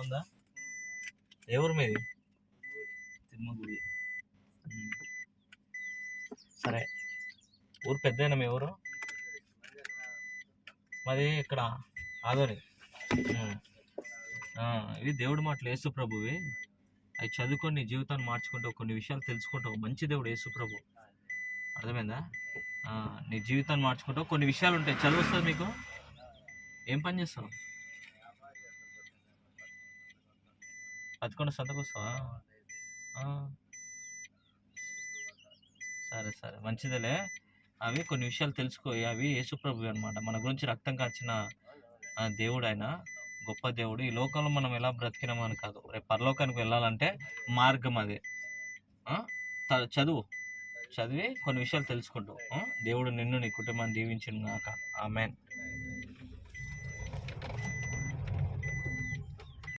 బాగుందా? ఎవరు మీది? తిమ్మగుడి. సరే, ఊరు పెద్దయినా మీ ఊరు? మాది ఇక్కడ ఆదోని. ఇవి దేవుడి మాటలు యేసు ప్రభువి. అవి చదువుకొని నీ జీవితాన్ని మార్చుకుంటావు, కొన్ని విషయాలు తెలుసుకుంటావు. మంచి దేవుడు యేసు ప్రభు, అర్థమైందా? నీ జీవితాన్ని మార్చుకుంటావు. కొన్ని విషయాలు ఉంటాయి, చదువు వస్తుంది మీకు. ఏం పని చేస్తావు? పదకొండు సంతకు వస్తావా? సరే సరే, మంచిదేలే. అవి కొన్ని విషయాలు తెలుసుకో. అవి యేసుప్రభు అనమాట, మన గురించి రక్తం కాచిన దేవుడు. ఆయన గొప్ప దేవుడు. ఈ లోకంలో మనం ఎలా బ్రతికినామని కాదు, రేపు పరలోకానికి వెళ్ళాలంటే మార్గం అదే. చదివి కొన్ని విషయాలు తెలుసుకుంటావు. దేవుడు నిన్ను నీ కుటుంబాన్ని దీవించును గాక. ఆమేన్.